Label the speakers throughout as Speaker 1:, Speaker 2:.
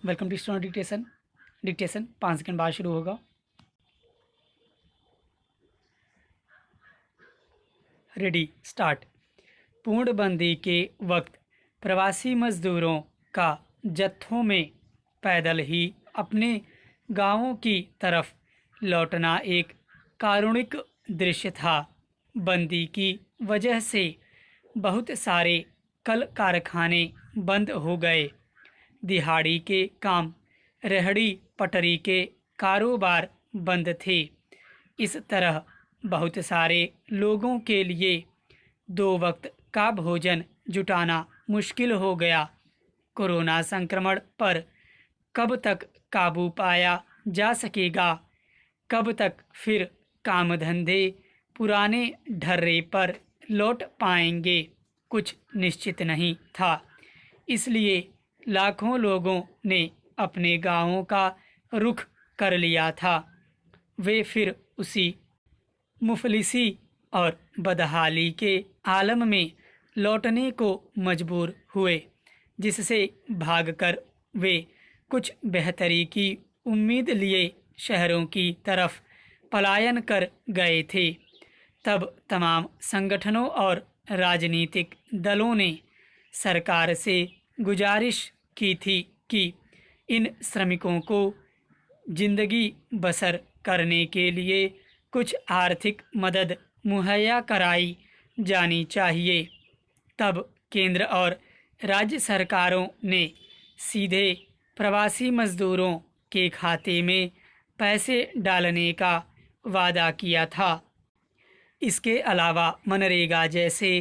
Speaker 1: Welcome to student dictation. Dictation 5 second बाद शुरू होगा। Ready start. पूर्णबंदी के वक्त प्रवासी मजदूरों का जत्थों में पैदल ही अपने गांवों की तरफ लौटना एक कारुणिक दृश्य था। बंदी की वजह से बहुत सारे कल कारखाने बंद हो गए। दिहाड़ी के काम, रेहड़ी पटरी के कारोबार बंद थे। इस तरह बहुत सारे लोगों के लिए 2 वक्त का भोजन जुटाना मुश्किल हो गया। कोरोना संक्रमण पर कब तक काबू पाया जा सकेगा? कब तक फिर काम धंधे पुराने ढर्रे पर लौट पाएंगे? कुछ निश्चित नहीं था। इसलिए लाखों लोगों ने अपने गांवों का रुख कर लिया था। वे फिर उसी मुफलिसी और बदहाली के आलम में लौटने को मजबूर हुए, जिससे भागकर वे कुछ बेहतरी की उम्मीद लिए शहरों की तरफ पलायन कर गए थे। तब तमाम संगठनों और राजनीतिक दलों ने सरकार से गुजारिश की थी कि इन श्रमिकों को जिंदगी बसर करने के लिए कुछ आर्थिक मदद मुहैया कराई जानी चाहिए। तब केंद्र और राज्य सरकारों ने सीधे प्रवासी मजदूरों के खाते में पैसे डालने का वादा किया था। इसके अलावा मनरेगा जैसे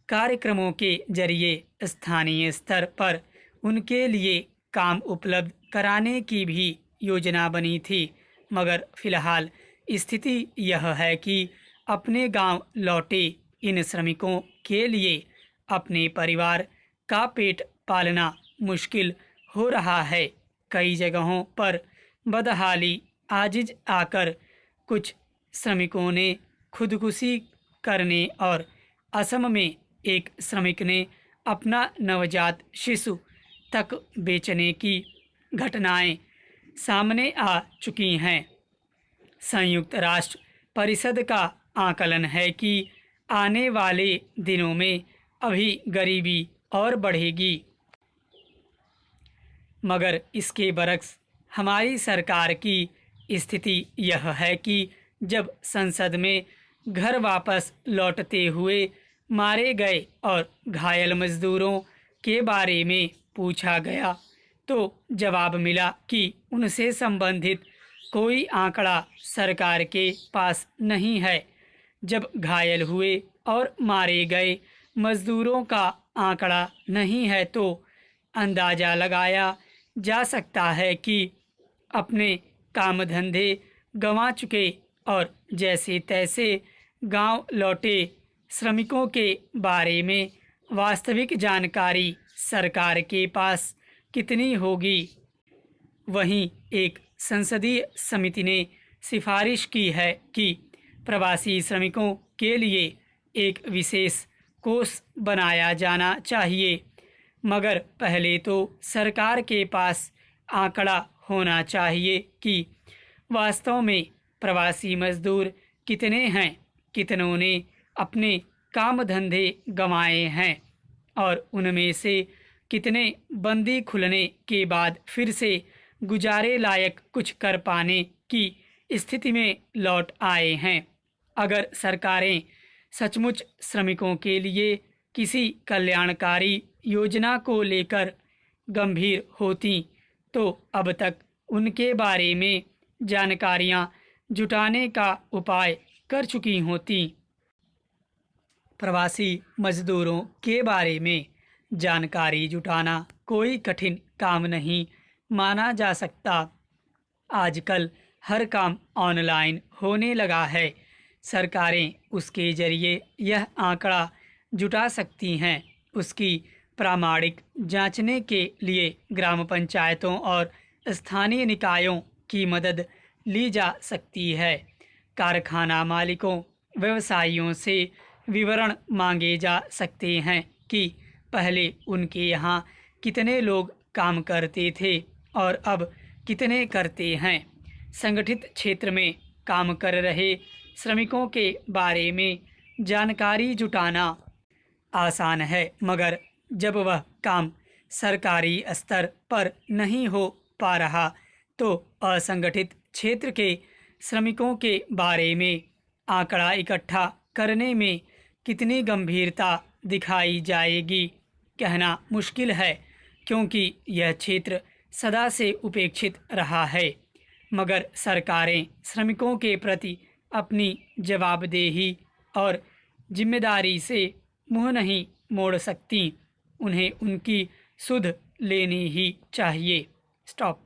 Speaker 1: कार्यक्रमों के जरिए स्थानीय स्तर पर उनके लिए काम उपलब्ध कराने की भी योजना बनी थी। मगर फिलहाल स्थिति यह है कि अपने गांव लौटे इन श्रमिकों के लिए अपने परिवार का पेट पालना मुश्किल हो रहा है। कई जगहों पर बदहाली आजिज आकर कुछ श्रमिकों ने खुदकुशी करने और असम में एक श्रमिक ने अपना नवजात शिशु तक बेचने की घटनाएं सामने आ चुकी हैं। संयुक्त राष्ट्र परिषद का आकलन है कि आने वाले दिनों में अभी गरीबी और बढ़ेगी। मगर इसके बरक्स हमारी सरकार की स्थिति यह है कि जब संसद में घर वापस लौटते हुए मारे गए और घायल मजदूरों के बारे में पूछा गया तो जवाब मिला कि उनसे संबंधित कोई आंकड़ा सरकार के पास नहीं है। जब घायल हुए और मारे गए मजदूरों का आंकड़ा नहीं है तो अंदाज़ा लगाया जा सकता है कि अपने काम धंधे गंवा चुके और जैसे तैसे गांव लौटे श्रमिकों के बारे में वास्तविक जानकारी सरकार के पास कितनी होगी? वहीं एक संसदीय समिति ने सिफारिश की है कि प्रवासी श्रमिकों के लिए एक विशेष कोष बनाया जाना चाहिए। मगर पहले तो सरकार के पास आंकड़ा होना चाहिए कि वास्तव में प्रवासी मजदूर कितने हैं, कितनों ने अपने काम धंधे गंवाए हैं और उनमें से कितने बंदी खुलने के बाद फिर से गुजारे लायक कुछ कर पाने की स्थिति में लौट आए हैं। अगर सरकारें सचमुच श्रमिकों के लिए किसी कल्याणकारी योजना को लेकर गंभीर होती तो अब तक उनके बारे में जानकारियां जुटाने का उपाय कर चुकी होती। प्रवासी मजदूरों के बारे में जानकारी जुटाना कोई कठिन काम नहीं माना जा सकता। आजकल हर काम ऑनलाइन होने लगा है। सरकारें उसके जरिए यह आंकड़ा जुटा सकती हैं। उसकी प्रामाणिक जांचने के लिए ग्राम पंचायतों और स्थानीय निकायों की मदद ली जा सकती है। कारखाना मालिकों, व्यवसायियों से विवरण मांगे जा सकते हैं कि पहले उनके यहाँ कितने लोग काम करते थे और अब कितने करते हैं। संगठित क्षेत्र में काम कर रहे श्रमिकों के बारे में जानकारी जुटाना आसान है, मगर जब वह काम सरकारी स्तर पर नहीं हो पा रहा तो असंगठित क्षेत्र के श्रमिकों के बारे में आंकड़ा इकट्ठा करने में कितनी गंभीरता दिखाई जाएगी कहना मुश्किल है, क्योंकि यह क्षेत्र सदा से उपेक्षित रहा है। मगर सरकारें श्रमिकों के प्रति अपनी जवाबदेही और जिम्मेदारी से मुंह नहीं मोड़ सकती। उन्हें उनकी सुध लेनी ही चाहिए। स्टॉप।